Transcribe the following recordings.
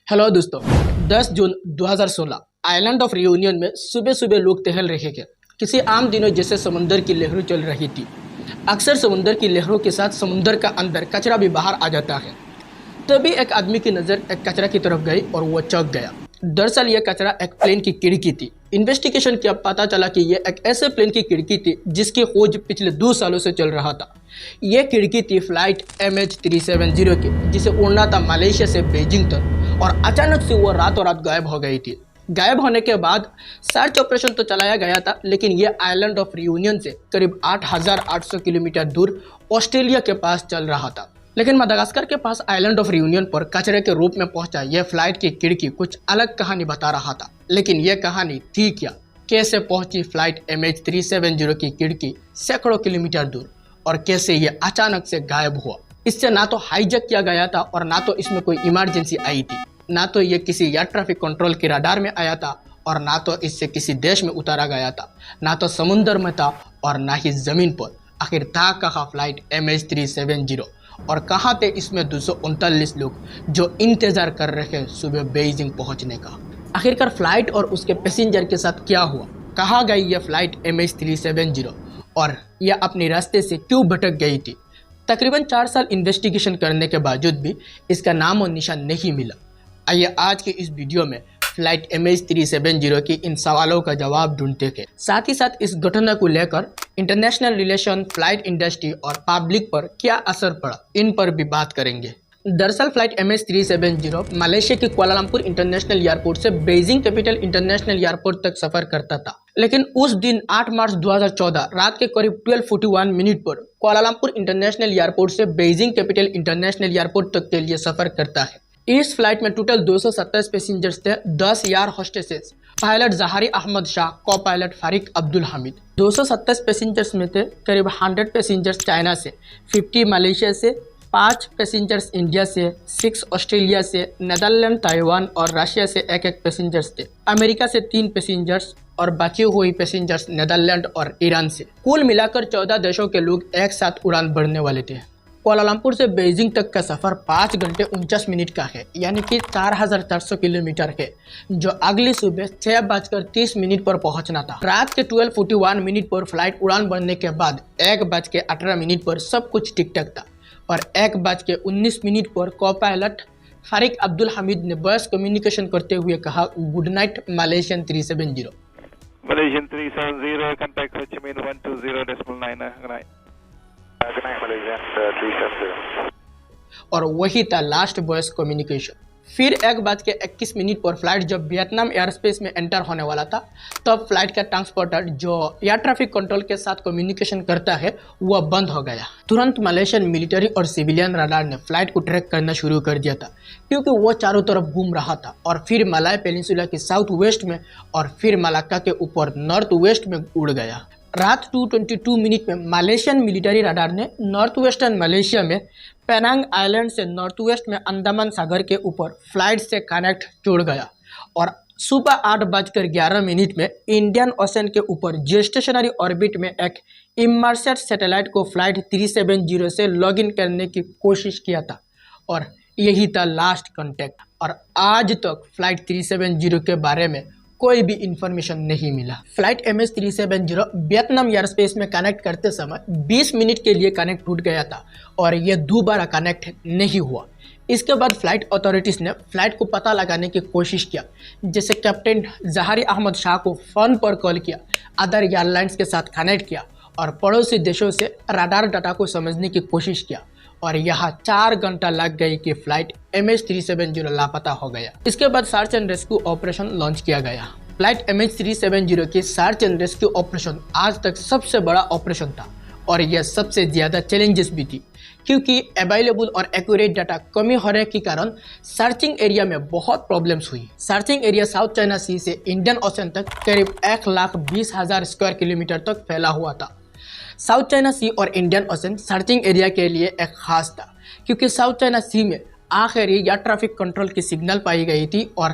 Hello दोस्तों, 10 जून 2016 island of reunion में सुबह सुबह लोग टहल रहे थे। किसी आम दिनों जैसे समुंदर की लहरों चल रही थी। अक्सर समुंदर की लहरों के साथ समुंदर का अंदर कचरा भी बाहर आ जाता है। तभी एक आदमी की नज़र एक कचरा की तरफ गई और वो चौंक गया। दरअसल यह कचरा एक प्लेन की खिड़की थी। इन्वेस्टिगेशन किया, पता चला कि यह एक ऐसे प्लेन की खिड़की थी जिसकी खोज पिछले 2 सालों से चल रहा था। यह खिड़की थी फ्लाइट MH370 की, जिसे उड़ना था मलेशिया से बीजिंग तक, और अचानक से वो रातों रात गायब हो गई थी। गायब होने के बाद सर्च ऑपरेशन तो चलाया गया था, लेकिन यह आइलैंड ऑफ रियूनियन से करीब 8,800 किलोमीटर दूर ऑस्ट्रेलिया के पास चल रहा था। लेकिन मदागास्कर के पास आइलैंड ऑफ रियूनियन पर कचरे के रूप में पहुंचा यह फ्लाइट की खिड़की कुछ अलग कहानी बता रहा था। लेकिन यह कहानी थी क्या? कैसे पहुंची फ्लाइट MH370 की खिड़की सैकड़ों किलोमीटर दूर, और कैसे यह अचानक से गायब हुआ? इससे ना तो हाईजैक किया गया था और ना तो इसमें कोई इमरजेंसी आई थी, ना तो ये किसी एयर ट्रैफिक कंट्रोल के रडार में आया था, और ना तो इससे किसी देश में उतारा गया था, ना तो समुद्र में था और ना ही जमीन पर। आखिर था कहाँ फ्लाइट MH370, और कहाँ थे इसमें 239 लोग जो इंतजार कर रहे हैं सुबह बीजिंग पहुंचने का? आखिरकार फ्लाइट और उसके पैसेंजर के साथ क्या हुआ? कहाँ गई यह फ्लाइट MH370 और यह अपने रास्ते से क्यों भटक गई थी? तकरीबन 4 साल इन्वेस्टिगेशन करने के बावजूद भी इसका नाम और निशान नहीं मिला। आइए आज के इस वीडियो में फ्लाइट MH370 की इन सवालों का जवाब ढूंढते हैं। साथ ही साथ इस घटना को लेकर इंटरनेशनल रिलेशन, फ्लाइट इंडस्ट्री और पब्लिक पर क्या असर पड़ा, इन पर भी बात करेंगे। दरअसल फ्लाइट MH370 मलेशिया के कुआलालंपुर इंटरनेशनल एयरपोर्ट से बीजिंग कैपिटल इंटरनेशनल एयरपोर्ट तक सफर करता था। लेकिन उस दिन 8 मार्च 2014 रात के करीब 12:41 मिनट पर कुआलालंपुर इंटरनेशनल एयरपोर्ट से बीजिंग कैपिटल इंटरनेशनल एयरपोर्ट तक के लिए सफर करता है। इस फ्लाइट में टोटल 227 पैसेंजर्स थे, 10 air hostesses, pilot Zaharie Ahmad Shah, co-pilot Fariq Abdul Hamid. 227 passengers में थे करीब 100 पैसेंजर्स चाइना से, 50 मलेशिया से, 5 पैसेंजर्स इंडिया से, 6 ऑस्ट्रेलिया से, नीदरलैंड, ताइवान और रशिया से एक पैसेंजर्स थे। अमेरिका से 3 पैसेंजर्स और बची हुई पैसेंजर्स नीदरलैंड और ईरान से। कुल मिलाकर 14 देशों के लोग एक साथ उड़ान भरने वाले थे। कुआलालंपुर से बीजिंग तक का सफर 5 घंटे 49 मिनट का है, यानी कि 4,400 किलोमीटर है, जो अगली सुबह 6:30 पर पहुंचना था। रात के 12:41 पर फ्लाइट उड़ान भरने के बाद 1:18 पर सब कुछ ठीक ठाक था, और 1:19 पर को पायलट फारिक अब्दुल हमीद ने वॉइस कम्युनिकेशन करते हुए कहा, good night Malaysian 370। Malaysian 370, contact Ho Chi Minh 120.9, good night. Good night, Malaysian 370. और वही था लास्ट वॉइस कम्युनिकेशन। फिर 1:21 पर फ्लाइट जब वियतनाम एयर स्पेस में एंटर होने वाला था, तब फ्लाइट का ट्रांसपोर्टर जो एयर ट्रैफिक कंट्रोल के साथ कम्युनिकेशन करता है वह बंद हो गया। तुरंत मलेशियन मिलिट्री और सिविलियन रडार ने फ्लाइट को ट्रैक करना शुरू कर दिया था, क्योंकि वो चारों तरफ घूम रहा था, और फिर मलाय पेनिनसुला के साउथ वेस्ट में और फिर मलाक्का के ऊपर नॉर्थ वेस्ट में उड़ गया। रात 2:22 में मलेशियन मिलिट्री रडार ने नॉर्थ वेस्टर्न मलेशिया में पेनांग आइलैंड से नॉर्थ वेस्ट में अंडमान सागर के ऊपर फ्लाइट से कनेक्ट जोड़ गया, और सुबह 8:11 में इंडियन ओशन के ऊपर जियोस्टेशनरी ऑर्बिट में एक इमर्सर सैटेलाइट को फ्लाइट 370 से लॉगिन करने की कोशिश किया था, और यही था लास्ट कॉन्टैक्ट। और आज तक फ्लाइट 370 के बारे में कोई भी इंफॉर्मेशन नहीं मिला। Flight MH370 Vietnam air space में कनेक्ट करते समय 20 मिनट के लिए कनेक्ट टूट गया था, और यह दोबारा कनेक्ट नहीं हुआ। इसके बाद फ्लाइट अथॉरिटीज़ ने फ्लाइट को पता लगाने की कोशिश किया, जैसे कैप्टन जहारी अहमद शाह को फ़ोन पर कॉल किया, अदर एयरलाइंस के साथ कनेक्ट किया, और पड़ोसी देशों से रडार डाटा को समझने की कोशिश किया, और यहाँ 4 घंटा लग गई कि फ्लाइट MH370 लापता हो गया। इसके बाद search and rescue operation launch किया गया। फ्लाइट MH370 की सर्च एंड रेस्क्यू ऑपरेशन आज तक सबसे बड़ा ऑपरेशन था, और यह सबसे ज़्यादा चैलेंजेस भी थी, क्योंकि अवेलेबल और एक्यूरेट डाटा कमी होने के कारण सर्चिंग एरिया में बहुत प्रॉब्लम्स हुई। सर्चिंग एरिया साउथ चाइना सी से इंडियन ओशन तक करीब 1,20,000 स्क्वायर किलोमीटर तक फैला हुआ था। साउथ चाइना सी और इंडियन ओशन सर्चिंग एरिया के लिए एक खास था, क्योंकि साउथ चाइना सी में आखिरी एयर ट्रैफिक कंट्रोल की सिग्नल पाई गई थी, और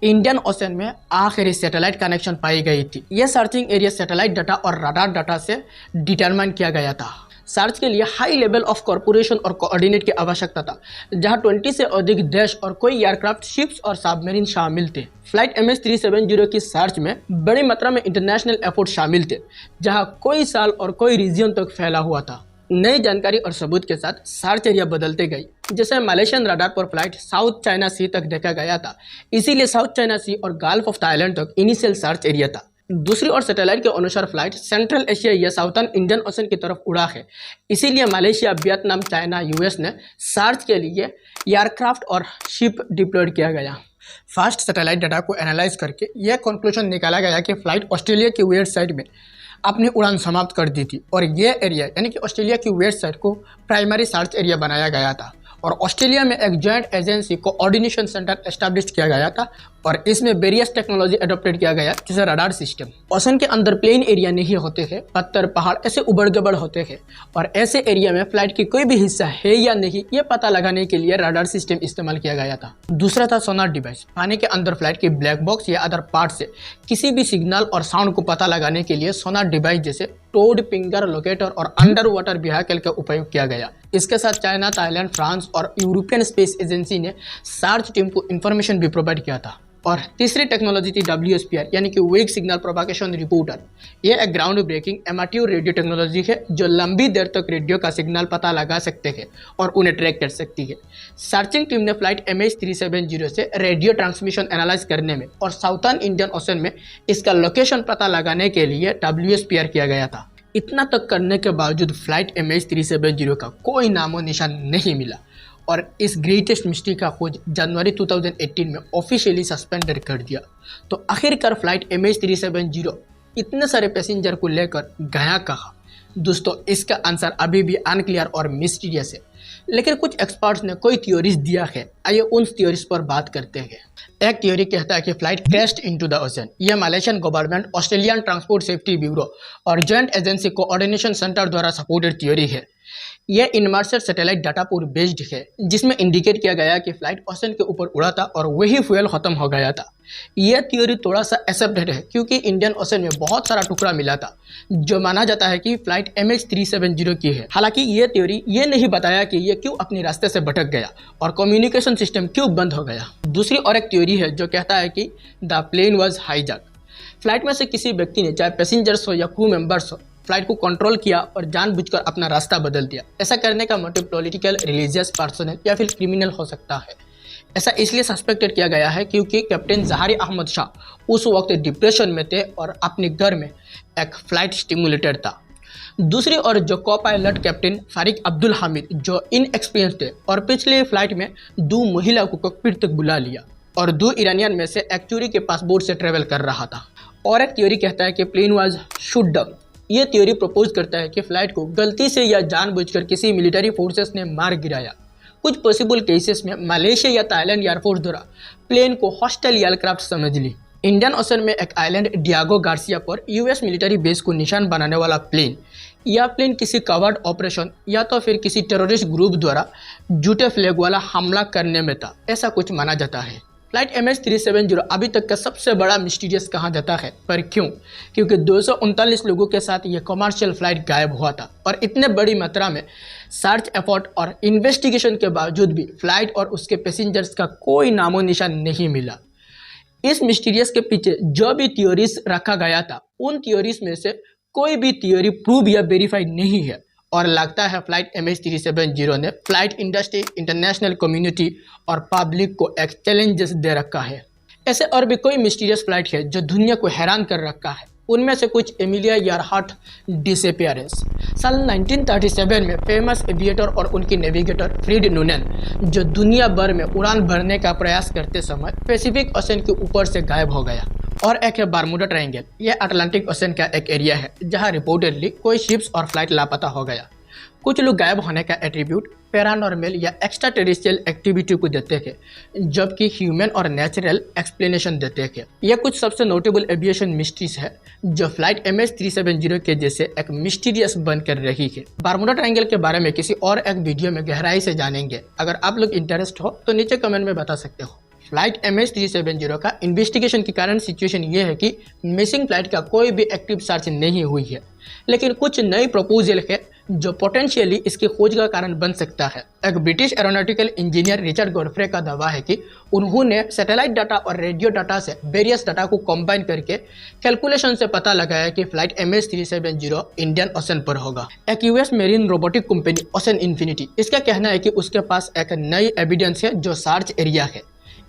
इंडियन ओशन में आखिरी सैटेलाइट कनेक्शन पाई गई थी। यह सर्चिंग एरिया सैटेलाइट डाटा और रडार डाटा से डिटरमाइन किया गया था। सर्च के लिए हाई लेवल ऑफ कॉर्पोरेशन और कोऑर्डिनेट की आवश्यकता था, जहां 20 से अधिक देश और कोई एयरक्राफ्ट, शिप्स और सबमरीन शामिल थे। फ्लाइट MH370 की सर्च में बड़ी मात्रा में इंटरनेशनल एफर्ट शामिल थे, जहां कोई साल और कोई रीजन तक फैला हुआ था। नई जानकारी और सबूत के साथ सर्च एरिया बदलते गई। जैसे मलेशियन रडार पर फ्लाइट साउथ चाइना सी तक देखा गया था, इसीलिए साउथ चाइना सी और गल्फ ऑफ थाईलैंड तक इनिशियल सर्च एरिया था। दूसरी ओर सैटेलाइट के अनुसार फ्लाइट सेंट्रल एशिया या साउथर्न इंडियन ओशन की तरफ उड़ा है, इसीलिए मलेशिया, वियतनाम, चाइना, US ने सर्च के लिए एयरक्राफ्ट और शिप डिप्लॉयड किया गया। फास्ट सैटेलाइट डाटा को एनालाइज करके यह कंक्लूजन निकाला गया कि फ्लाइट ऑस्ट्रेलिया की वेस्ट साइड में अपनी उड़ान समाप्त कर दी थी और यह एरिया यानी कि ऑस्ट्रेलिया की वेस्ट साइड को प्राइमरी सर्च एरिया बनाया गया था और ऑस्ट्रेलिया में एक joint agency coordination centre establish किया गया था और इसमें वेरियस टेक्नोलॉजी अडॉप्टेड किया गया, जैसे रडार सिस्टम। ओशन के अंदर प्लेन एरिया नहीं होते हैं, पत्थर, पहाड़ ऐसे उबड़ गबड़ होते हैं और ऐसे एरिया में फ्लाइट की कोई भी हिस्सा है या नहीं ये पता लगाने के लिए रडार सिस्टम इस्तेमाल किया गया था। दूसरा था सोनार डिवाइस। पानी के अंदर फ्लाइट की ब्लैक बॉक्स या अदर पार्ट से किसी भी सिग्नल और साउंड को पता लगाने के लिए सोनार डिवाइस जैसे टोड, पिंगर, लोकेटर और अंडर वाटर व्हीकल का उपयोग किया गया। इसके साथ चाइना, थाईलैंड, फ्रांस और यूरोपियन स्पेस एजेंसी ने सर्च टीम को इंफॉर्मेशन भी प्रोवाइड किया था। और तीसरी टेक्नोलॉजी थी WSPR यानी कि वेग सिग्नल प्रोपगेशन रिपोर्टर। यह एक ग्राउंड ब्रेकिंग एमेट्योर रेडियो टेक्नोलॉजी है जो लंबी देर तक रेडियो का सिग्नल पता लगा सकते हैं और उन्हें ट्रैक कर सकती है। सर्चिंग टीम ने फ्लाइट MH370 से रेडियो ट्रांसमिशन एनालाइज करने में और साउथर्न इंडियन ओशन में इसका लोकेशन पता लगाने के लिए WSPR किया गया था। इतना तक करने के बावजूद फ्लाइट MH370 का कोई नामो निशान नहीं मिला और इस ग्रेटेस्ट मिस्ट्री का खोज जनवरी 2018 में ऑफिशियली सस्पेंडेड कर दिया। तो आखिरकार फ्लाइट MH370 इतने सारे पैसेंजर को लेकर गया कहाँ? दोस्तों, इसका आंसर अभी भी अनक्लियर और मिस्टीरियस है, लेकिन कुछ एक्सपर्ट्स ने कोई थ्योरीज दिया है। आइए उन थ्योरीज पर बात करते हैं। एक थ्योरी कहता है कि flight crashed into the ocean. यह Malaysian government, Australian transport safety bureau और जॉइंट एजेंसी कोऑर्डिनेशन सेंटर द्वारा सपोर्टेड थ्योरी है। यह इनमर्सर सैटेलाइट डाटा पर बेस्ड है, जिसमें इंडिकेट किया गया कि फ्लाइट ओशन के ऊपर उड़ा था और वही फ्यूल खत्म हो गया था। यह थ्योरी थोड़ा सा एक्सेप्टेड है क्योंकि इंडियन ओशन में बहुत सारा टुकड़ा मिला था, जो माना जाता है कि फ्लाइट MH370 की है। हालांकि यह थ्योरी ये नहीं बताया कि यह क्यों अपने रास्ते से भटक गया और कम्युनिकेशन सिस्टम क्यों बंद हो गया। दूसरी और एक थ्योरी है जो कहता है कि the plane was hijack. Flight में से किसी व्यक्ति ने, चाहे पैसेंजर्स हो या क्रू मेंबर्स हो, फ्लाइट को कंट्रोल किया और जानबूझकर अपना रास्ता बदल दिया। ऐसा करने का मोटिव पॉलिटिकल, रिलीजियस, पर्सनल या फिर क्रिमिनल हो सकता है। ऐसा इसलिए सस्पेक्टेड किया गया है क्योंकि कैप्टन जहारी अहमद शाह उस वक्त डिप्रेशन में थे और अपने घर में एक फ्लाइट स्टिमुलेटर था। दूसरी ओर जो को पायलट कैप्टन फारिक अब्दुल हामिद, जो इनएक्सपीरियंस थे और पिछले फ्लाइट में 2 महिला को कॉकपिट तक बुला लिया और 2 ईरानियन में से एक चोरी के पासपोर्ट से ट्रेवल कर रहा था। और एक थ्योरी कहता है कि प्लेन वाज शूट डाउन। यह थ्योरी प्रपोज करता है कि फ्लाइट को गलती से या जानबूझकर किसी मिलिट्री फोर्सेस ने मार गिराया। कुछ पॉसिबल केसेस में मलेशिया या थाईलैंड एयरफोर्स द्वारा प्लेन को हॉस्टाइल एयरक्राफ्ट समझ ली। इंडियन ओशन में एक आइलैंड डियागो गार्सिया पर US मिलिट्री बेस को निशान बनाने वाला प्लेन या प्लेन किसी कवर्ड ऑपरेशन या तो फिर किसी टेररिस्ट ग्रुप द्वारा झूठे फ्लैग वाला हमला करने में था, ऐसा कुछ माना जाता है। फ्लाइट MH370 अभी तक का सबसे बड़ा मिस्टीरियस कहा जाता है, पर क्यों? क्योंकि 239 लोगों के साथ ये कमर्शियल फ्लाइट गायब हुआ था और इतने बड़ी मात्रा में सर्च एफर्ट और इन्वेस्टिगेशन के बावजूद भी फ्लाइट और उसके पैसेंजर्स का कोई नामो निशान नहीं मिला। इस मिस्टीरियस के पीछे जो भी थ्योरीज रखा गया था, उन थ्योरीज में से कोई भी थ्योरी प्रूव या वेरीफाइड नहीं है और लगता है फ्लाइट MH370 ने फ्लाइट इंडस्ट्री, इंटरनेशनल कम्युनिटी और पब्लिक को एक चैलेंजेस दे रखा है। ऐसे और भी कोई मिस्टीरियस फ्लाइट है जो दुनिया को हैरान कर रखा है। उनमें से कुछ एमिलिया इयरहार्ट डिसअपीयरेंस। साल 1937 में फेमस एविएटर और उनकी नेविगेटर फ्रीड नूनेन, जो दुनिया भर में उड़ान भरने का प्रयास करते समय पैसिफिक ओशन के ऊपर से गायब हो गया। और एक है बर्मुडा ट्रायंगल। यह अटलांटिक ओशन का एक एरिया है जहां रिपोर्टेडली कोई शिप्स और फ्लाइट लापता हो गया। कुछ लोग गायब होने का एट्रीब्यूट पैरानॉर्मल या एक्स्ट्रा टेरेस्ट्रियल एक्टिविटी को देते हैं, जबकि ह्यूमन और नेचुरल एक्सप्लेनेशन देते हैं। यह कुछ सबसे नोटेबल एविएशन मिस्ट्रीज है जो फ्लाइट MH370 के जैसे एक मिस्टीरियस बनकर रही है। बर्मुडा ट्रायंगल के बारे में किसी और एक वीडियो में गहराई से जानेंगे। अगर आप लोग इंटरेस्ट हो तो नीचे कमेंट में बता सकते हो। फ्लाइट MH370 का इन्वेस्टिगेशन की कारण सिचुएशन ये है कि मिसिंग फ्लाइट का कोई भी एक्टिव सर्च नहीं हुई है, लेकिन कुछ नई प्रपोजल है जो पोटेंशियली इसकी खोज का कारण बन सकता है। एक British aeronautical engineer Richard Godfrey का दावा है कि उन्होंने सैटेलाइट डाटा और रेडियो डाटा से वेरियस डाटा को कंबाइन करके कैलकुलेशन से पता लगाया कि फ्लाइट MH370 इंडियन ओशन पर होगा। एक US marine robotic company ocean infinity, इसका कहना है कि उसके पास एक नई एविडेंस है जो सार्च एरिया है।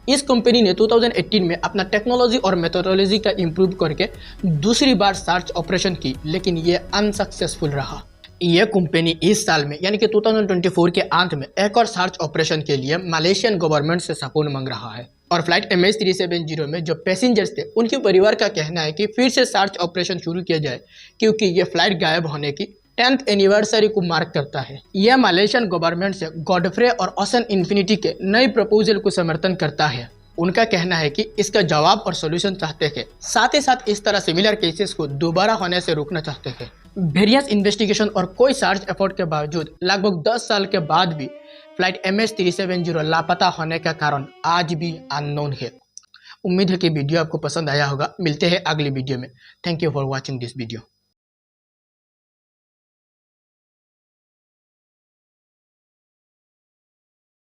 इस कंपनी ने 2018 में अपना टेक्नोलॉजी और मेथोडोलॉजी का इम्प्रूव करके दूसरी बार सर्च ऑपरेशन की, लेकिन ये अनसक्सेसफुल रहा। यह कंपनी इस साल में यानी कि 2024 के अंत में एक और सर्च ऑपरेशन के लिए मलेशियन गवर्नमेंट से सपोर्ट मांग रहा है। और फ्लाइट MH370 में जो पैसेंजर्स थे उनके परिवार का कहना है कि फिर से सर्च ऑपरेशन शुरू किया जाए, क्योंकि ये फ्लाइट गायब होने की 10th एनिवर्सरी को मार्क करता है। यह मलेशियन गवर्नमेंट से गॉडफ्रे और ओशन इन्फिनिटी के नए प्रपोजल को समर्थन करता है। उनका कहना है कि इसका जवाब और सॉल्यूशन चाहते हैं, साथ ही साथ इस तरह सिमिलर केसेस को दोबारा होने से रोकना चाहते हैं। वेरियस इन्वेस्टिगेशन और कोई सर्च एफर्ट के बावजूद लगभग 10 साल के बाद भी फ्लाइट MH370 लापता होने का कारण आज भी अननोन है। उम्मीद है कि वीडियो आपको पसंद आया होगा। मिलते हैं अगली वीडियो में। Thank you for watching this video.